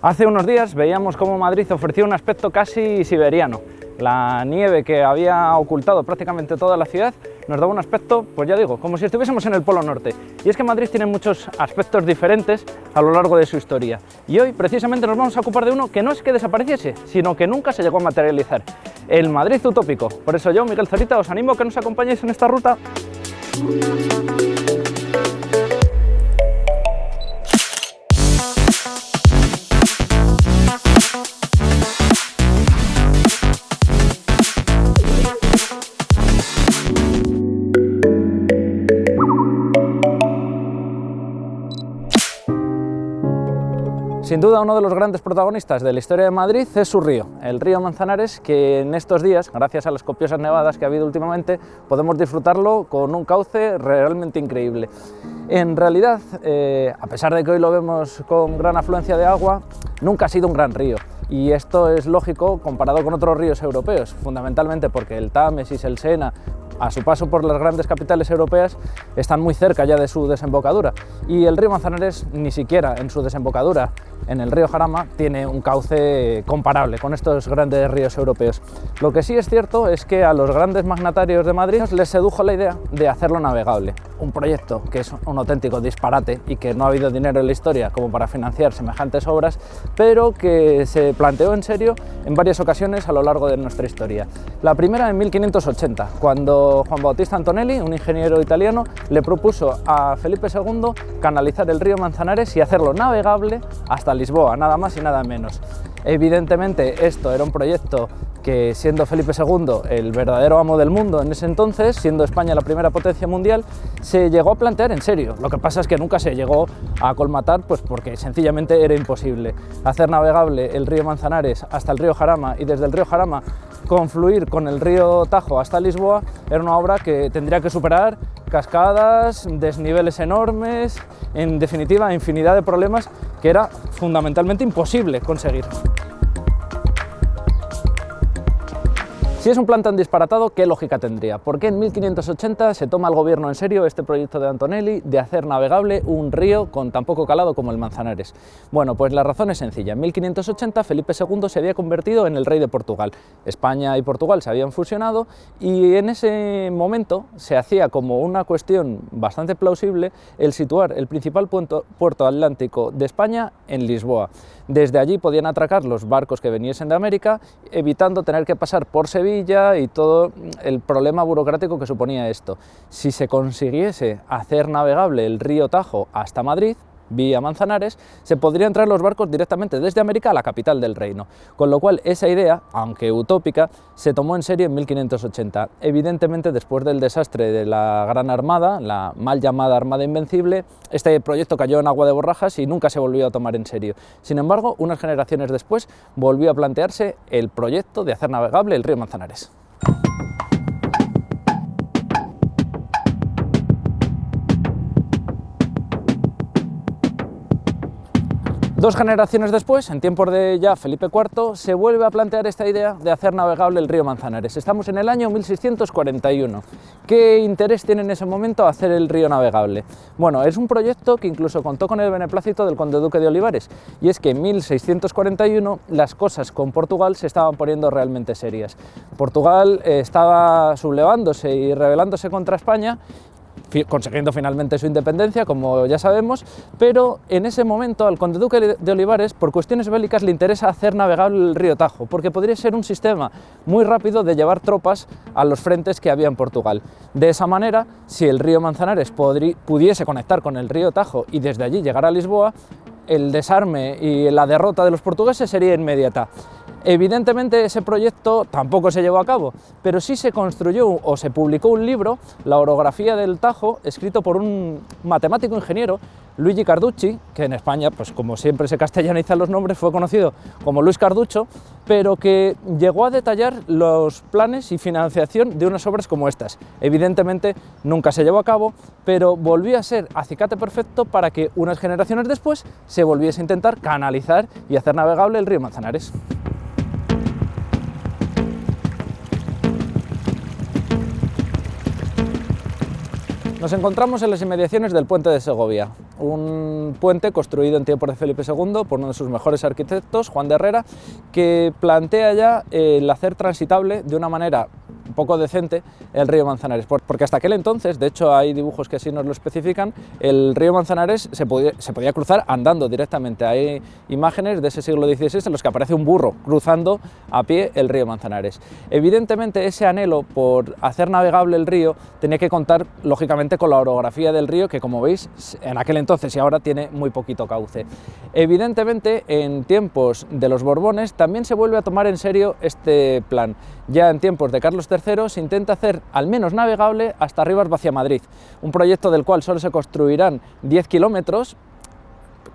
Hace unos días veíamos cómo Madrid ofrecía un aspecto casi siberiano. La nieve que había ocultado prácticamente toda la ciudad nos daba un aspecto, pues ya digo, como si estuviésemos en el Polo Norte. Y es que Madrid tiene muchos aspectos diferentes a lo largo de su historia. Y hoy precisamente nos vamos a ocupar de uno que no es que desapareciese, sino que nunca se llegó a materializar. El Madrid utópico. Por eso yo, Miguel Zorita, os animo a que nos acompañéis en esta ruta. Sin duda, uno de los grandes protagonistas de la historia de Madrid es su río, el río Manzanares, que en estos días, gracias a las copiosas nevadas que ha habido últimamente, podemos disfrutarlo con un cauce realmente increíble. En realidad, a pesar de que hoy lo vemos con gran afluencia de agua, nunca ha sido un gran río. Y esto es lógico comparado con otros ríos europeos, fundamentalmente porque el Támesis, el Sena, a su paso por las grandes capitales europeas, están muy cerca ya de su desembocadura. Y el río Manzanares ni siquiera en su desembocadura en el río Jarama tiene un cauce comparable con estos grandes ríos europeos. Lo que sí es cierto es que a los grandes magnatarios de Madrid les sedujo la idea de hacerlo navegable. Un proyecto que es un auténtico disparate y que no ha habido dinero en la historia como para financiar semejantes obras, pero que se planteó en serio en varias ocasiones a lo largo de nuestra historia. La primera en 1580, cuando Juan Bautista Antonelli, un ingeniero italiano, le propuso a Felipe II canalizar el río Manzanares y hacerlo navegable hasta Lisboa, nada más y nada menos. Evidentemente esto era un proyecto que, siendo Felipe II el verdadero amo del mundo en ese entonces, siendo España la primera potencia mundial, se llegó a plantear en serio. Lo que pasa es que nunca se llegó a colmatar, pues porque sencillamente era imposible. Hacer navegable el río Manzanares hasta el río Jarama y desde el río Jarama confluir con el río Tajo hasta Lisboa era una obra que tendría que superar cascadas, desniveles enormes, en definitiva infinidad de problemas que era fundamentalmente imposible conseguir. Si es un plan tan disparatado, ¿qué lógica tendría? ¿Por qué en 1580 se toma el gobierno en serio este proyecto de Antonelli de hacer navegable un río con tan poco calado como el Manzanares? Bueno, pues la razón es sencilla. En 1580 Felipe II se había convertido en el rey de Portugal. España y Portugal se habían fusionado y en ese momento se hacía como una cuestión bastante plausible el situar el principal puerto atlántico de España en Lisboa. Desde allí podían atracar los barcos que viniesen de América, evitando tener que pasar por Sevilla y todo el problema burocrático que suponía esto. Si se consiguiese hacer navegable el río Tajo hasta Madrid, vía Manzanares, se podrían traer los barcos directamente desde América a la capital del reino, con lo cual esa idea, aunque utópica, se tomó en serio en 1580. Evidentemente, después del desastre de la Gran Armada, la mal llamada Armada Invencible, este proyecto cayó en agua de borrajas y nunca se volvió a tomar en serio. Sin embargo, unas generaciones después volvió a plantearse el proyecto de hacer navegable el río Manzanares. Dos generaciones después, en tiempos de ya Felipe IV, se vuelve a plantear esta idea de hacer navegable el río Manzanares. Estamos en el año 1641. ¿Qué interés tiene en ese momento hacer el río navegable? Bueno, es un proyecto que incluso contó con el beneplácito del conde duque de Olivares, y es que en 1641 las cosas con Portugal se estaban poniendo realmente serias. Portugal estaba sublevándose y rebelándose contra España, consiguiendo finalmente su independencia, como ya sabemos, pero en ese momento al conde duque de Olivares, por cuestiones bélicas, le interesa hacer navegable el río Tajo, porque podría ser un sistema muy rápido de llevar tropas a los frentes que había en Portugal. De esa manera, si el río Manzanares pudiese conectar con el río Tajo y desde allí llegar a Lisboa, el desarme y la derrota de los portugueses sería inmediata. Evidentemente ese proyecto tampoco se llevó a cabo, pero sí se construyó o se publicó un libro, La orografía del Tajo, escrito por un matemático ingeniero, Luigi Carducci, que en España, pues como siempre se castellanizan los nombres, fue conocido como Luis Carducho, pero que llegó a detallar los planes y financiación de unas obras como estas. Evidentemente nunca se llevó a cabo, pero volvió a ser acicate perfecto para que unas generaciones después se volviese a intentar canalizar y hacer navegable el río Manzanares. Nos encontramos en las inmediaciones del Puente de Segovia, un puente construido en tiempos de Felipe II por uno de sus mejores arquitectos, Juan de Herrera, que plantea ya el hacer transitable de una manera un poco decente el río Manzanares, porque hasta aquel entonces, de hecho hay dibujos que así nos lo especifican, el río Manzanares se podía cruzar andando directamente. Hay imágenes de ese siglo XVI en los que aparece un burro cruzando a pie el río Manzanares. Evidentemente ese anhelo por hacer navegable el río tenía que contar lógicamente con la orografía del río, que como veis en aquel entonces y ahora tiene muy poquito cauce. Evidentemente en tiempos de los Borbones también se vuelve a tomar en serio este plan. Ya en tiempos de Carlos III se intenta hacer al menos navegable hasta Rivas-Vaciamadrid, un proyecto del cual solo se construirán 10 kilómetros,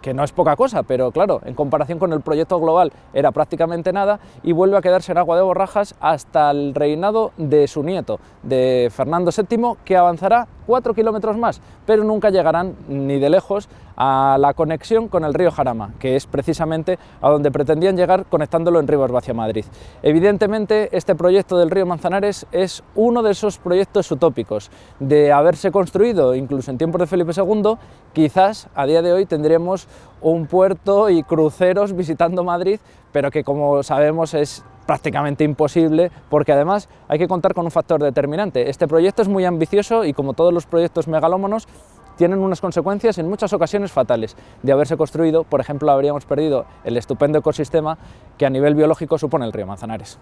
que no es poca cosa, pero claro, en comparación con el proyecto global era prácticamente nada, y vuelve a quedarse en agua de borrajas hasta el reinado de su nieto, de Fernando VII, que avanzará 4 kilómetros más, pero nunca llegarán ni de lejos a la conexión con el río Jarama, que es precisamente a donde pretendían llegar conectándolo en Rivas-Vaciamadrid. Evidentemente, este proyecto del río Manzanares es uno de esos proyectos utópicos. De haberse construido incluso en tiempos de Felipe II, quizás a día de hoy tendremos un puerto y cruceros visitando Madrid, pero que como sabemos es prácticamente imposible, porque además hay que contar con un factor determinante. Este proyecto es muy ambicioso y, como todos los proyectos megalómanos, tienen unas consecuencias en muchas ocasiones fatales. De haberse construido, por ejemplo, habríamos perdido el estupendo ecosistema que a nivel biológico supone el río Manzanares.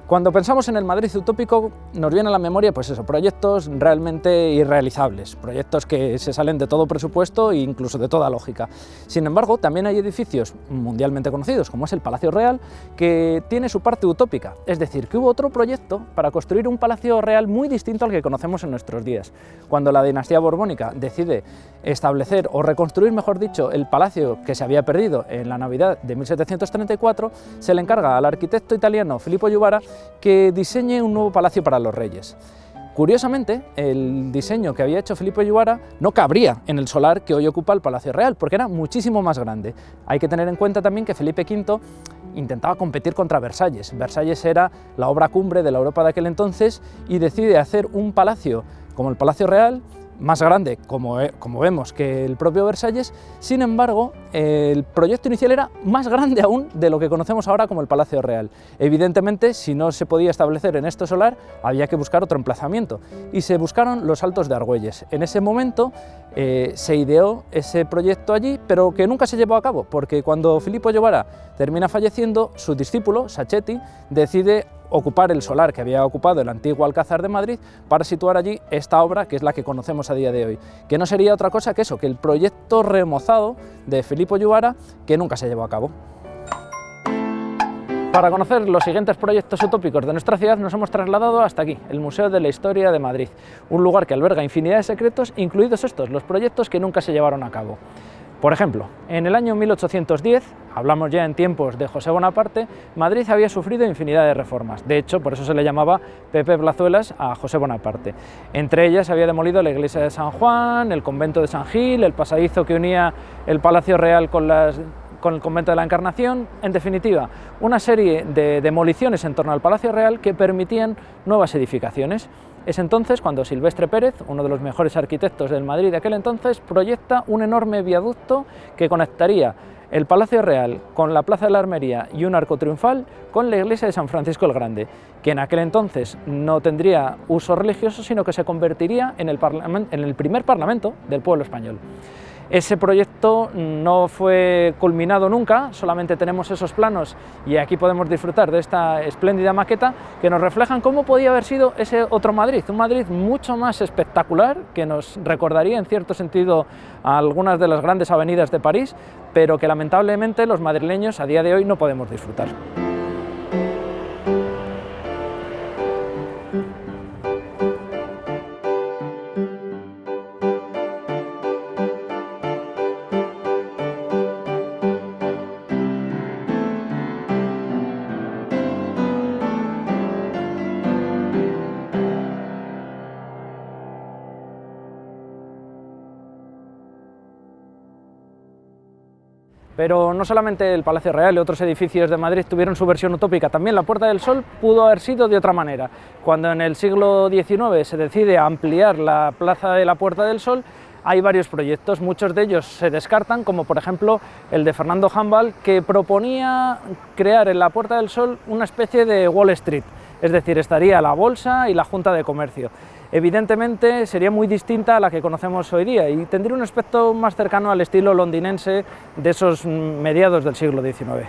Cuando pensamos en el Madrid utópico nos viene a la memoria, pues eso, proyectos realmente irrealizables, proyectos que se salen de todo presupuesto e incluso de toda lógica. Sin embargo, también hay edificios mundialmente conocidos, como es el Palacio Real, que tiene su parte utópica, es decir, que hubo otro proyecto para construir un palacio real muy distinto al que conocemos en nuestros días. Cuando la dinastía borbónica decide establecer o reconstruir, mejor dicho, el palacio que se había perdido en la Navidad de 1734, se le encarga al arquitecto italiano Filippo Juvara que diseñe un nuevo palacio para los reyes. Curiosamente, el diseño que había hecho Filippo Juvara no cabría en el solar que hoy ocupa el Palacio Real, porque era muchísimo más grande. Hay que tener en cuenta también que Felipe V intentaba competir contra Versalles. Versalles era la obra cumbre de la Europa de aquel entonces y decide hacer un palacio como el Palacio Real, más grande, como vemos, que el propio Versalles. Sin embargo, el proyecto inicial era más grande aún de lo que conocemos ahora como el Palacio Real. Evidentemente, si no se podía establecer en este solar, había que buscar otro emplazamiento, y se buscaron los Altos de Argüelles. En ese momento se ideó ese proyecto allí, pero que nunca se llevó a cabo, porque cuando Filippo Juvara termina falleciendo, su discípulo, Sacchetti, decide ocupar el solar que había ocupado el antiguo Alcázar de Madrid para situar allí esta obra, que es la que conocemos a día de hoy, que no sería otra cosa que eso, que el proyecto remozado de Filippo Juvara, que nunca se llevó a cabo. Para conocer los siguientes proyectos utópicos de nuestra ciudad nos hemos trasladado hasta aquí, el Museo de la Historia de Madrid, un lugar que alberga infinidad de secretos, incluidos estos, los proyectos que nunca se llevaron a cabo. Por ejemplo, en el año 1810, hablamos ya en tiempos de José Bonaparte, Madrid había sufrido infinidad de reformas. De hecho, por eso se le llamaba Pepe Blazuelas a José Bonaparte. Entre ellas se había demolido la iglesia de San Juan, el convento de San Gil, el pasadizo que unía el Palacio Real con el convento de la Encarnación. En definitiva, una serie de demoliciones en torno al Palacio Real que permitían nuevas edificaciones. Es entonces cuando Silvestre Pérez, uno de los mejores arquitectos del Madrid de aquel entonces, proyecta un enorme viaducto que conectaría el Palacio Real con la Plaza de la Armería y un arco triunfal con la iglesia de San Francisco el Grande, que en aquel entonces no tendría uso religioso, sino que se convertiría en el primer parlamento del pueblo español. Ese proyecto no fue culminado nunca, solamente tenemos esos planos y aquí podemos disfrutar de esta espléndida maqueta que nos reflejan cómo podía haber sido ese otro Madrid, un Madrid mucho más espectacular, que nos recordaría en cierto sentido a algunas de las grandes avenidas de París, pero que lamentablemente los madrileños a día de hoy no podemos disfrutar. Pero no solamente el Palacio Real y otros edificios de Madrid tuvieron su versión utópica, también la Puerta del Sol pudo haber sido de otra manera. Cuando en el siglo XIX se decide ampliar la plaza de la Puerta del Sol, hay varios proyectos, muchos de ellos se descartan, como por ejemplo el de Fernando Hambal, que proponía crear en la Puerta del Sol una especie de Wall Street, es decir, estaría la Bolsa y la Junta de Comercio. Evidentemente sería muy distinta a la que conocemos hoy día y tendría un aspecto más cercano al estilo londinense de esos mediados del siglo XIX.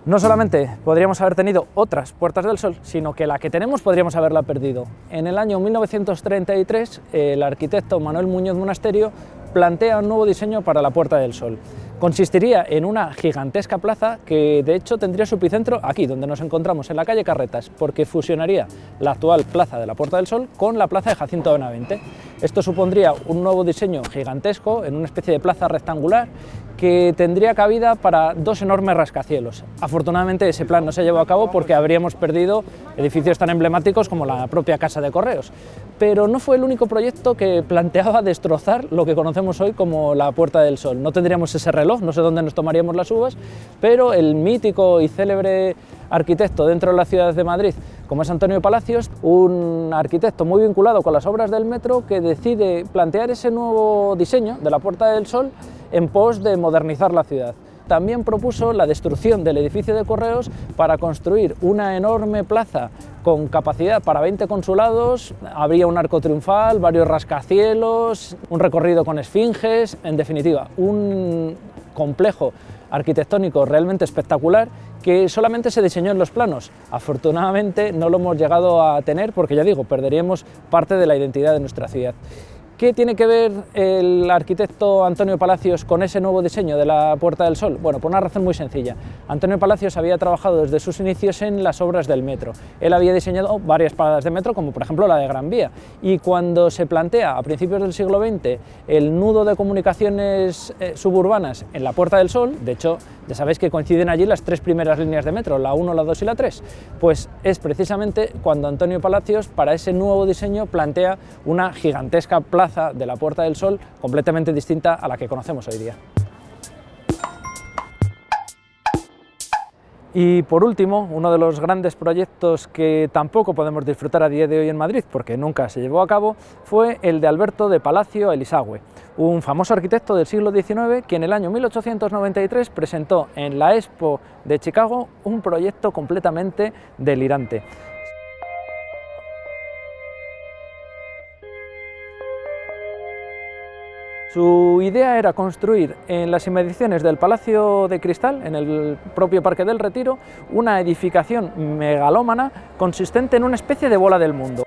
No solamente podríamos haber tenido otras Puertas del Sol, sino que la que tenemos podríamos haberla perdido. En el año 1933, el arquitecto Manuel Muñoz Monasterio plantea un nuevo diseño para la Puerta del Sol. Consistiría en una gigantesca plaza que de hecho tendría su epicentro aquí, donde nos encontramos, en la calle Carretas, porque fusionaría la actual plaza de la Puerta del Sol con la plaza de Jacinto Benavente. Esto supondría un nuevo diseño gigantesco en una especie de plaza rectangular que tendría cabida para dos enormes rascacielos. Afortunadamente ese plan no se llevó a cabo porque habríamos perdido edificios tan emblemáticos como la propia Casa de Correos. Pero no fue el único proyecto que planteaba destrozar lo que conocemos hoy como la Puerta del Sol. No tendríamos ese reloj, no sé dónde nos tomaríamos las uvas, pero el mítico y célebre arquitecto dentro de la ciudad de Madrid, como es Antonio Palacios, un arquitecto muy vinculado con las obras del metro, que decide plantear ese nuevo diseño de la Puerta del Sol en pos de modernizar la ciudad. También propuso la destrucción del edificio de Correos para construir una enorme plaza con capacidad para 20 consulados, habría un arco triunfal, varios rascacielos, un recorrido con esfinges, en definitiva, un complejo arquitectónico realmente espectacular que solamente se diseñó en los planos. Afortunadamente no lo hemos llegado a tener porque, ya digo, perderíamos parte de la identidad de nuestra ciudad. ¿Qué tiene que ver el arquitecto Antonio Palacios con ese nuevo diseño de la Puerta del Sol? Bueno, por una razón muy sencilla. Antonio Palacios había trabajado desde sus inicios en las obras del metro. Él había diseñado varias paradas de metro, como por ejemplo la de Gran Vía, y cuando se plantea a principios del siglo XX el nudo de comunicaciones suburbanas en la Puerta del Sol, de hecho, ya sabéis que coinciden allí las tres primeras líneas de metro, la 1, la 2 y la 3, pues es precisamente cuando Antonio Palacios, para ese nuevo diseño, plantea una gigantesca plaza de la Puerta del Sol completamente distinta a la que conocemos hoy día. Y por último, uno de los grandes proyectos que tampoco podemos disfrutar a día de hoy en Madrid, porque nunca se llevó a cabo, fue el de Alberto de Palacio Elisagüe, un famoso arquitecto del siglo XIX que en el año 1893 presentó en la Expo de Chicago un proyecto completamente delirante. Su idea era construir en las inmediaciones del Palacio de Cristal, en el propio Parque del Retiro, una edificación megalómana consistente en una especie de bola del mundo.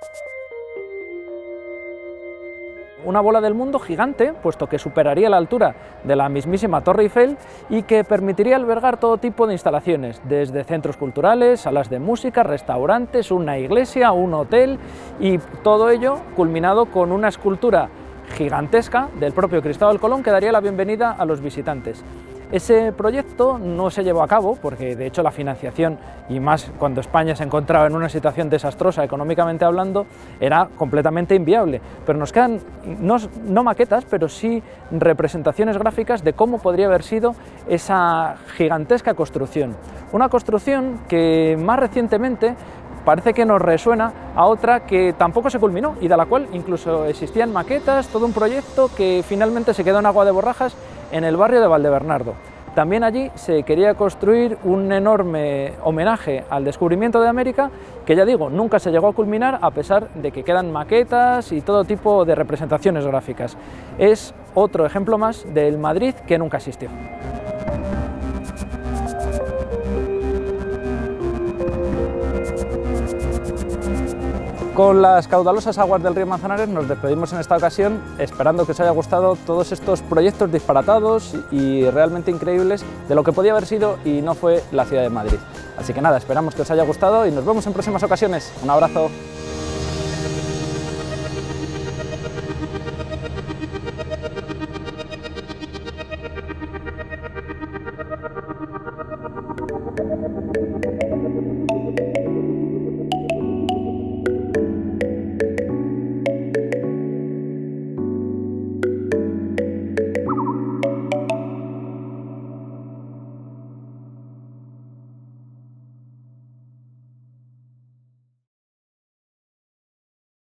Una bola del mundo gigante, puesto que superaría la altura de la mismísima Torre Eiffel y que permitiría albergar todo tipo de instalaciones, desde centros culturales, salas de música, restaurantes, una iglesia, un hotel, y todo ello culminado con una escultura gigantesca del propio Cristóbal Colón que daría la bienvenida a los visitantes. Ese proyecto no se llevó a cabo porque, de hecho, la financiación, y más cuando España se encontraba en una situación desastrosa económicamente hablando, era completamente inviable. Pero nos quedan no maquetas, pero sí representaciones gráficas de cómo podría haber sido esa gigantesca construcción. Una construcción que más recientemente parece que nos resuena a otra que tampoco se culminó y de la cual incluso existían maquetas, todo un proyecto que finalmente se quedó en agua de borrajas en el barrio de Valdebernardo. También allí se quería construir un enorme homenaje al descubrimiento de América que, ya digo, nunca se llegó a culminar a pesar de que quedan maquetas y todo tipo de representaciones gráficas. Es otro ejemplo más del Madrid que nunca existió. Con las caudalosas aguas del río Manzanares nos despedimos en esta ocasión, esperando que os haya gustado todos estos proyectos disparatados y realmente increíbles de lo que podía haber sido y no fue la ciudad de Madrid. Así que nada, esperamos que os haya gustado y nos vemos en próximas ocasiones. Un abrazo.